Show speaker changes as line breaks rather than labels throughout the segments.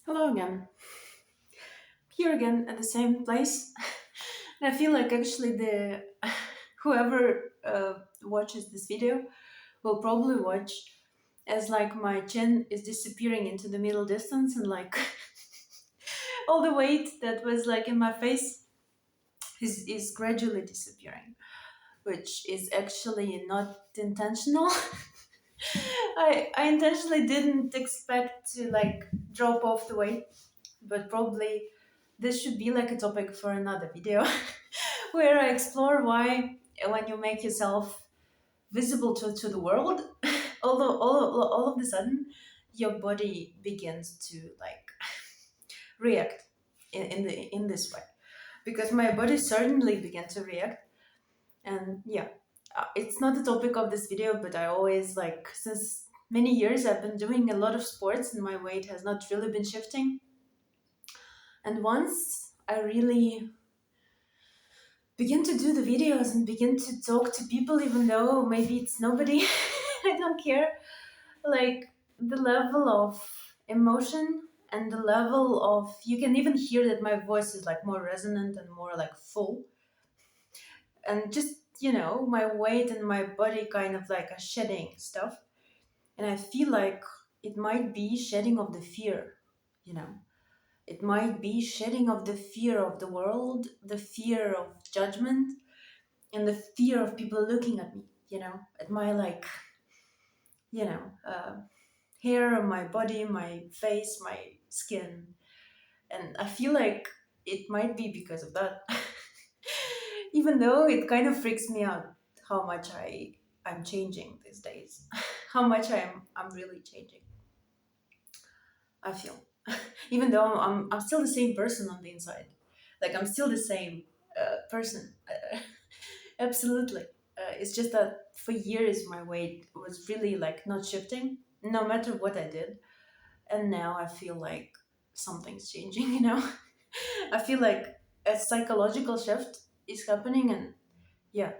Hello again. Here again at the same place. And I feel like actually the whoever watches this video will probably watch as like my chin is disappearing into the middle distance and like all the weight that was like in my face is gradually disappearing, which is actually not intentional. I intentionally didn't expect to like drop off the weight, but probably this should be like a topic for another video where I explore why when you make yourself visible to the world, although all of the sudden your body begins to like react in this way. Because my body certainly began to react, and yeah, it's not the topic of this video, but I always like since many years I've been doing a lot of sports and my weight has not really been shifting. And once I really begin to do the videos and begin to talk to people, even though maybe it's nobody, I don't care. Like the level of emotion and the level of, you can even hear that my voice is like more resonant and more like full. And just, my weight and my body kind of like are shedding stuff. And I feel like it might be shedding of the fear, you know. It might be shedding of the fear of the world, the fear of judgment, and the fear of people looking at me, at my like, you know, uh, hair, my body, my face, my skin. And I feel like it might be because of that. Even though it kind of freaks me out how much I'm changing these days, how much I'm really changing. I feel, even though I'm still the same person on the inside, like I'm still the same person. Absolutely. It's just that for years my weight was really like not shifting, no matter what I did. And now I feel like something's changing, I feel like a psychological shift is happening, and yeah,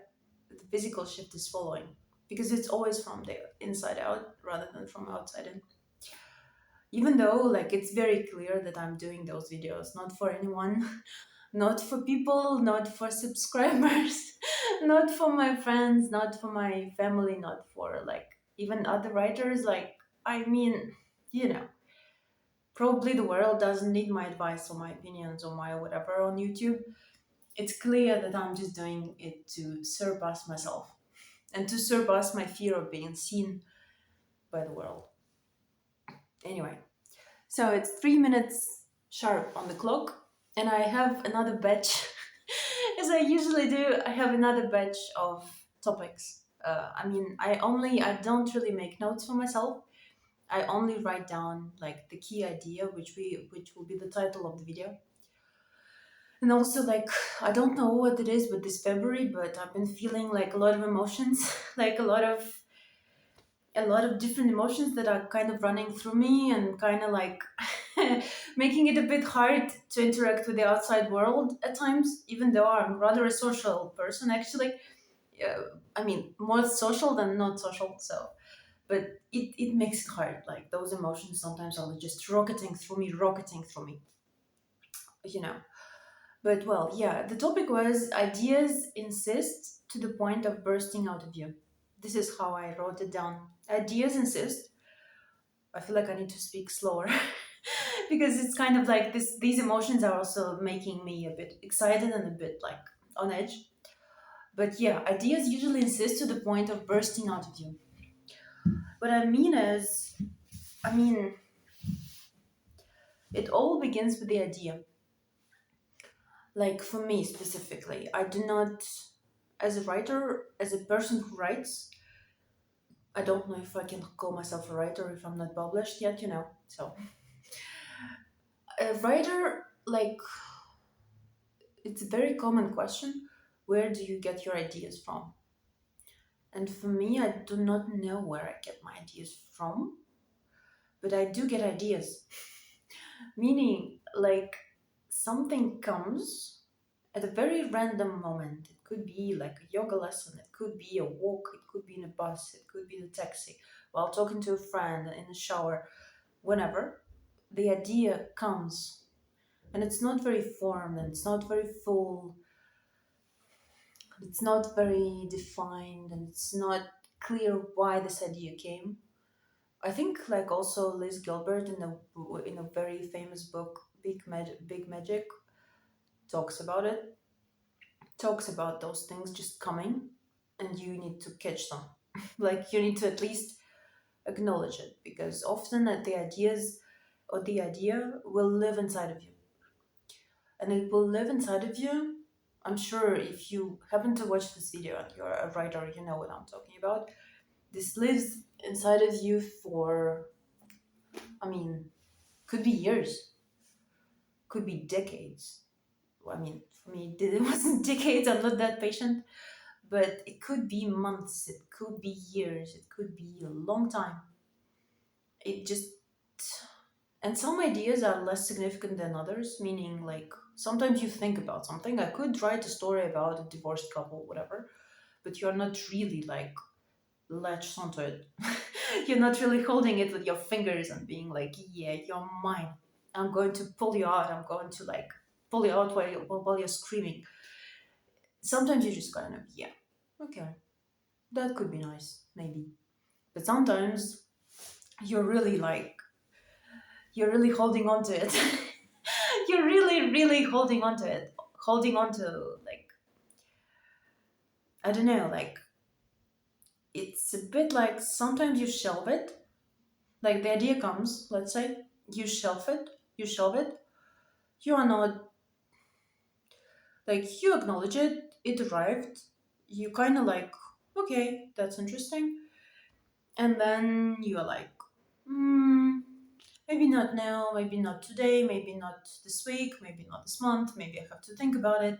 the physical shift is following because it's always from the inside out rather than from outside in. Even though, like, it's very clear that I'm doing those videos not for anyone, not for people, not for subscribers, not for my friends, not for my family, not for like even other writers. Like, I mean, you know, probably the world doesn't need my advice or my opinions or my whatever on YouTube. It's clear that I'm just doing it to surpass myself and to surpass my fear of being seen by the world. Anyway, so it's 3 minutes sharp on the clock, and I have another batch. As I usually do, I have another batch of topics. I don't really make notes for myself. I only write down like the key idea, which will be the title of the video. And also, like, I don't know what it is with this February, but I've been feeling like a lot of emotions, like a lot of different emotions that are kind of running through me and kind of like making it a bit hard to interact with the outside world at times, even though I'm rather a social person actually. More social than not social, so. But it makes it hard. Like those emotions sometimes are just rocketing through me, you know. But well, yeah, the topic was ideas insist to the point of bursting out of you. This is how I wrote it down. Ideas insist. I feel like I need to speak slower because it's kind of like this. These emotions are also making me a bit excited and a bit like on edge. But yeah, ideas usually insist to the point of bursting out of you. What I mean is, I mean, it all begins with the idea. Like for me specifically, I do not, as a writer, as a person who writes, I don't know if I can call myself a writer if I'm not published yet, So, a writer, like, it's a very common question, where do you get your ideas from? And for me, I do not know where I get my ideas from, but I do get ideas. Meaning, like, something comes at a very random moment. It could be like a yoga lesson, it could be a walk, it could be in a bus, it could be in a taxi, while talking to a friend in a shower, whenever. the idea comes, and it's not very formed, and it's not very full, it's not very defined, and it's not clear why this idea came. I think like also Liz Gilbert in a very famous book, Big Magic, talks about it. Talks about those things just coming, and you need to catch them. Like you need to at least acknowledge it, because often the ideas or the idea will live inside of you, and it will live inside of you. I'm sure if you happen to watch this video and you're a writer, you know what I'm talking about. This lives inside of you for, I mean, could be years, could be decades. I mean, for me, it wasn't decades, I'm not that patient, but it could be months, it could be years, it could be a long time. It just, and some ideas are less significant than others, meaning like sometimes you think about something. I could write a story about a divorced couple, whatever, but you're not really like latched onto it. You're not really holding it with your fingers and being like, yeah, you're mine. I'm going to pull you out. I'm going to like pull you out while you're screaming. Sometimes you just kind of, yeah, okay, that could be nice, maybe. But sometimes you're really like, you're really holding on to it. You're really, really holding on to it. Holding on to, like, I don't know, like, it's a bit like sometimes you shelve it. Like, the idea comes, let's say, you shelve it. You are not, like, you acknowledge it, it arrived. You kind of like, okay, that's interesting. And then you're like, hmm, maybe not now, maybe not today, maybe not this week, maybe not this month, maybe I have to think about it.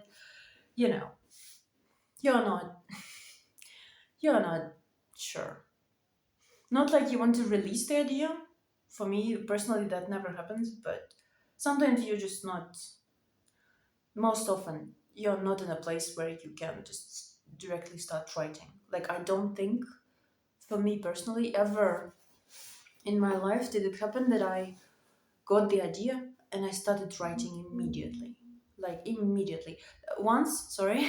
You know, you're not you're not sure. Not like you want to release the idea. For me personally that never happens, but sometimes you're just not, most often you're not in a place where you can just directly start writing. Like I don't think, for me personally, ever in my life did it happen that I got the idea and I started writing immediately. Like immediately. Once, sorry,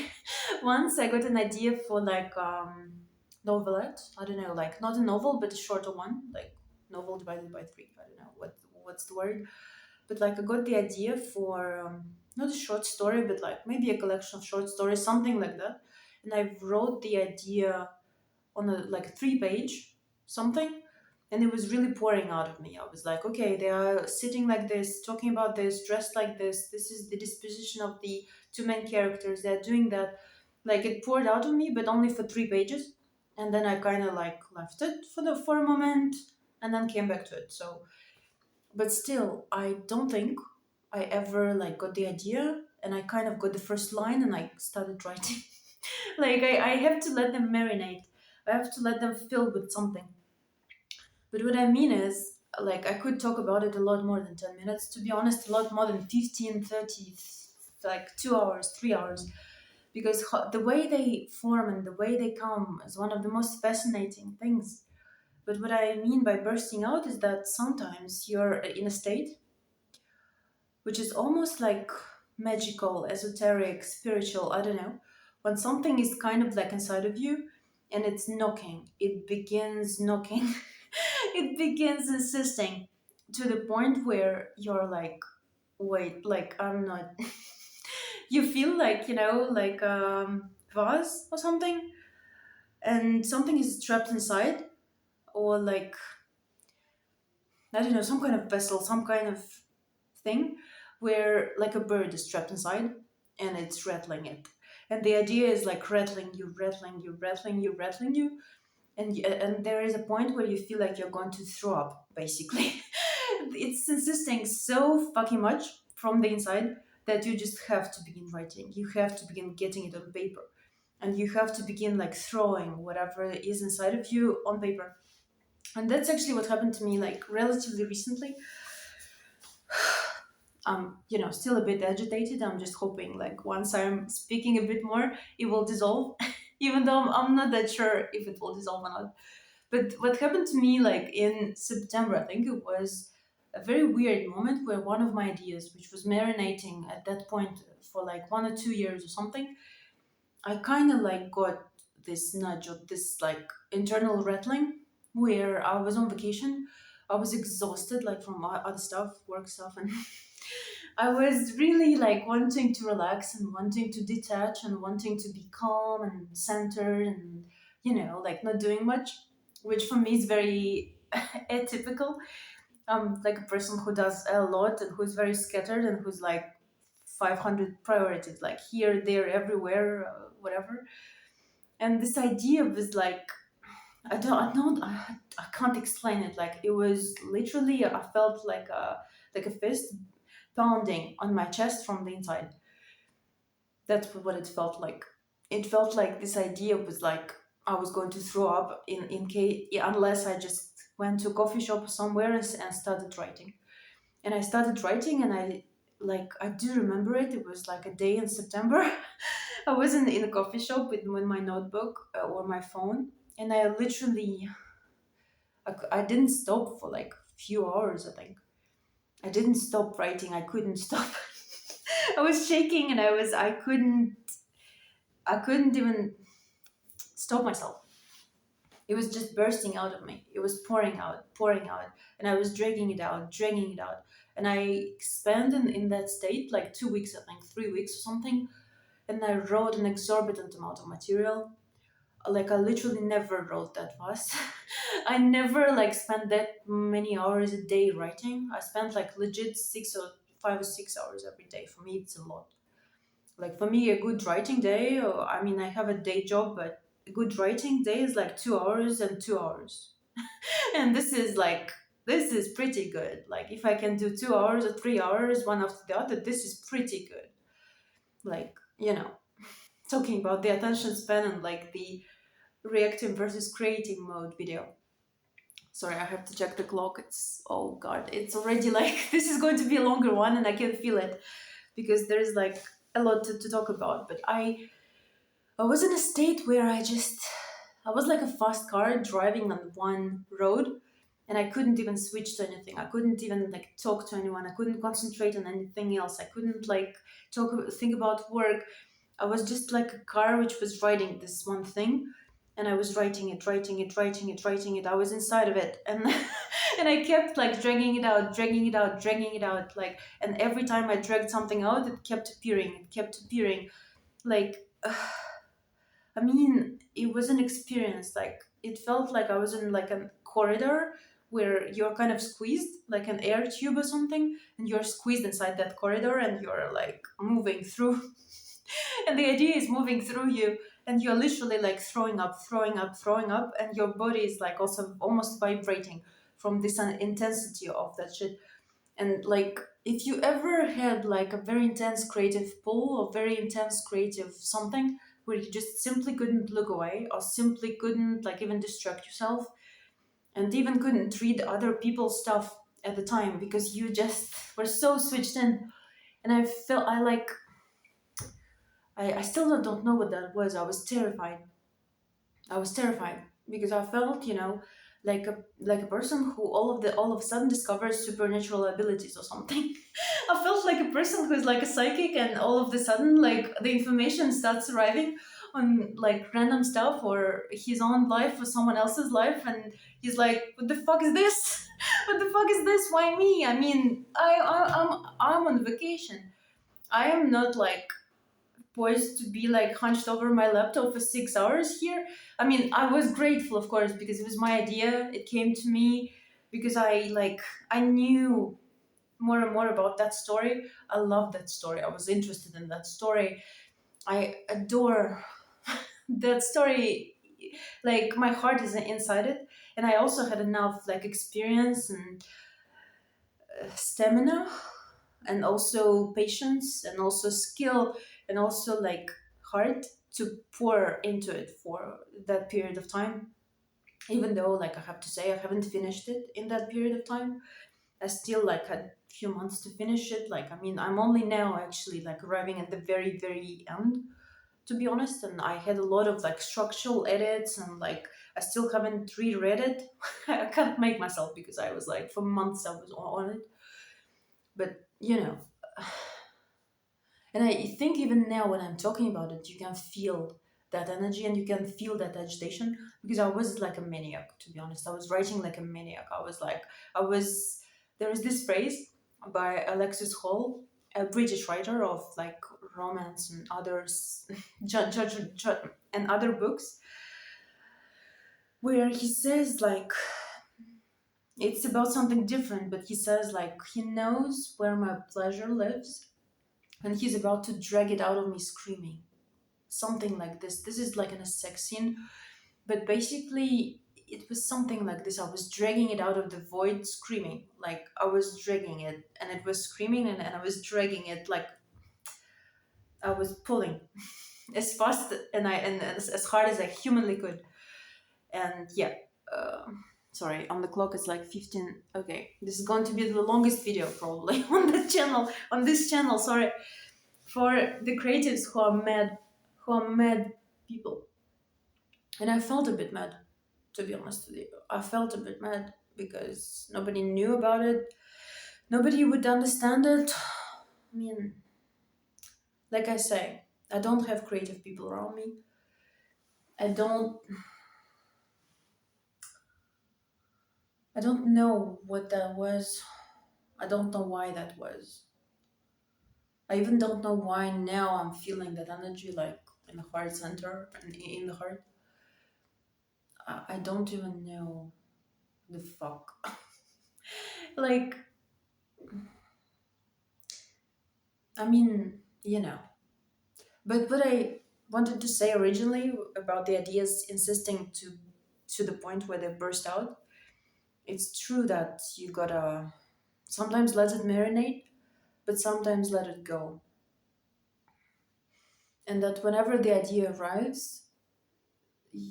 once I got an idea for like novelette. I don't know, like not a novel but a shorter one, like novel divided by three. I don't know what's the word, but like I got the idea for not a short story, but like maybe a collection of short stories, something like that. And I wrote the idea on a like 3 page something, and it was really pouring out of me. I was like, okay, they are sitting like this, talking about this, dressed like this is the disposition of the two main characters, they're doing that. Like it poured out of me, but only for 3 pages, and then I kind of like left it for a moment and then came back to it. So but still I don't think I ever like got the idea and I kind of got the first line and I started writing. Like I have to let them marinate. I have to let them fill with something. But what I mean is, like, I could talk about it a lot more than 10 minutes. To be honest, a lot more than 15, 30, like 2 hours, 3 hours. Because the way they form and the way they come is one of the most fascinating things. But what I mean by bursting out is that sometimes you're in a state which is almost like magical, esoteric, spiritual, I don't know. When something is kind of like inside of you and it's knocking, it begins knocking, it begins insisting to the point where you're like, wait, like I'm not. You feel like, like vase or something, and something is trapped inside, or like, I don't know, some kind of vessel, some kind of thing where like a bird is trapped inside and it's rattling it. And the idea is like rattling you, rattling you, rattling you, rattling you. And there is a point where you feel like you're going to throw up, basically. It's insisting so fucking much from the inside that you just have to begin writing. You have to begin getting it on paper. And you have to begin like throwing whatever is inside of you on paper. And that's actually what happened to me like relatively recently. I'm, still a bit agitated. I'm just hoping, like, once I'm speaking a bit more, it will dissolve. Even though I'm not that sure if it will dissolve or not. But what happened to me, like, in September, I think it was, a very weird moment where one of my ideas, which was marinating at that point for like 1 or 2 years or something, I kind of like got this nudge of this like internal rattling where I was on vacation. I was exhausted like from other stuff, work stuff, and I was really like wanting to relax and wanting to detach and wanting to be calm and centered and like not doing much, which for me is very atypical. Like a person who does a lot and who's very scattered and who's like 500 priorities, like here, there, everywhere, whatever. And this idea was like, I can't explain it. Like it was literally, I felt like a fist pounding on my chest from the inside. That's what it felt like. It felt like this idea was like I was going to throw up in case, unless I just went to a coffee shop somewhere and started writing. And I started writing, and I do remember it. It was like a day in September. I was in a coffee shop with my notebook or my phone, and I literally I didn't stop for like a few hours. I think I didn't stop writing. I couldn't stop. I was shaking, and I couldn't even stop myself. It was just bursting out of me. It was pouring out, and I was dragging it out. And I spent in that state like 2 weeks, I think 3 weeks or something. And I wrote an exorbitant amount of material. Like I literally never wrote that fast. I never like spent that many hours a day writing. I spent like legit 5 or 6 hours every day. For me, it's a lot. Like for me, a good writing day, or I mean, I have a day job, but a good writing day is like 2 hours and 2 hours. And this is pretty good. Like if I can do 2 hours or 3 hours, one after the other, this is pretty good. Like, talking about the attention span and like the reacting versus creating mode video. Sorry, I have to check the clock. Oh god, it's already like this is going to be a longer one, and I can feel it because there is like a lot to talk about. But I was in a state where I was like a fast car driving on one road, and I couldn't even switch to anything. I couldn't even like talk to anyone. I couldn't concentrate on anything else. I couldn't like think about work. I was just like a car which was writing this one thing, and I was writing it, writing it, writing it, writing it. I was inside of it, and and I kept like dragging it out, dragging it out, dragging it out. Like, and every time I dragged something out, it kept appearing, it kept appearing. Like, I mean, it was an experience. Like, it felt like I was in like a corridor where you're kind of squeezed, like an air tube or something, and you're squeezed inside that corridor, and you're like moving through. And the idea is moving through you, and you're literally like throwing up, throwing up, throwing up, and your body is like also almost vibrating from this intensity of that shit. And like, if you ever had like a very intense creative pull or very intense creative something where you just simply couldn't look away or simply couldn't like even distract yourself and even couldn't read other people's stuff at the time because you just were so switched in. And I felt I still don't know what that was. I was terrified. I was terrified because I felt, like a person who all of a sudden discovers supernatural abilities or something. I felt like a person who's like a psychic, and all of a sudden, like the information starts arriving on like random stuff or his own life or someone else's life, and he's like, "What the fuck is this? What the fuck is this? Why me? I mean, I'm on vacation. I am not like poised to be like hunched over my laptop for 6 hours here." I mean, I was grateful, of course, because it was my idea. It came to me because I knew more and more about that story. I love that story. I was interested in that story. I adore that story. Like my heart is inside it, and I also had enough like experience and stamina and also patience and also skill and also like heart to pour into it for that period of time, even though like I have to say I haven't finished it in that period of time. I still like had a few months to finish it. Like, I mean, I'm only now actually like arriving at the very end, to be honest. And I had a lot of like structural edits, and like I still haven't reread it. I can't make myself because I was like, for months I was on it. But, and I think even now when I'm talking about it, you can feel that energy and you can feel that agitation because I was like a maniac, to be honest. I was writing like a maniac. I was, there is this phrase by Alexis Hall, a British writer of like romance and others, and other books, where he says like, it's about something different, but he says like, he knows where my pleasure lives and he's about to drag it out of me screaming. Something like this. This is like in a sex scene, but basically it was something like this. I was dragging it out of the void, screaming. Like I was dragging it, and it was screaming, and I was dragging it. Like I was pulling as fast and as hard as I humanly could. And yeah, uh, sorry, on the clock it's like 15. Okay, this is going to be the longest video probably on the channel. On this channel, sorry for the creatives who are mad people. And I felt a bit mad, to be honest with you. I felt a bit mad because nobody knew about it. Nobody would understand it. I mean, like I say, I don't have creative people around me. I don't I don't know what that was. I don't know why that was. I even don't know why now I'm feeling that energy like in the heart center and in the heart. I don't even know the fuck. Like, I mean, But what I wanted to say originally about the ideas insisting to the point where they burst out, it's true that you gotta sometimes let it marinate, but sometimes let it go. And that whenever the idea arrives,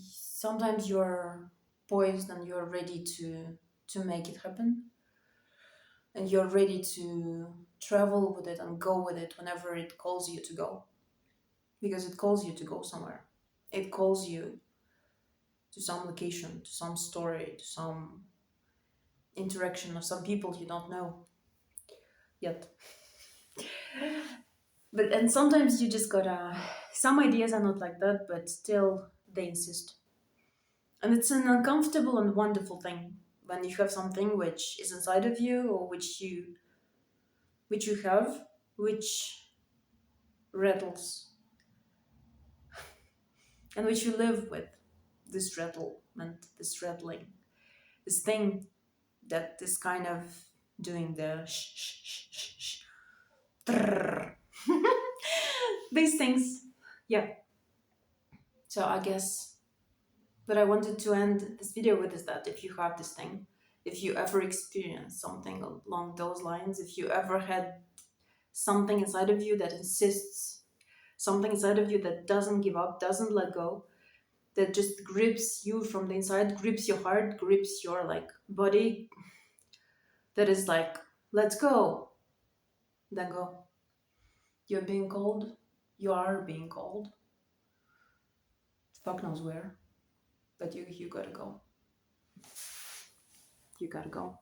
sometimes you're poised and you're ready to make it happen. And you're ready to travel with it and go with it whenever it calls you to go. Because it calls you to go somewhere. It calls you to some location, to some story, to some interaction of some people you don't know yet. But and sometimes you just gotta. Some ideas are not like that, but still they insist, and it's an uncomfortable and wonderful thing when you have something which is inside of you or which you have, which rattles and which you live with. This rattlement, this rattling, this thing that is kind of doing the shh shh shh shh shh. These things. Yeah. So I guess what I wanted to end this video with is that if you have this thing, if you ever experienced something along those lines, if you ever had something inside of you that insists, something inside of you that doesn't give up, doesn't let go, that just grips you from the inside, grips your heart, grips your like body, that is like, let's go, then go. You're being called, you are being called. Fuck knows where, but you gotta go. You gotta go.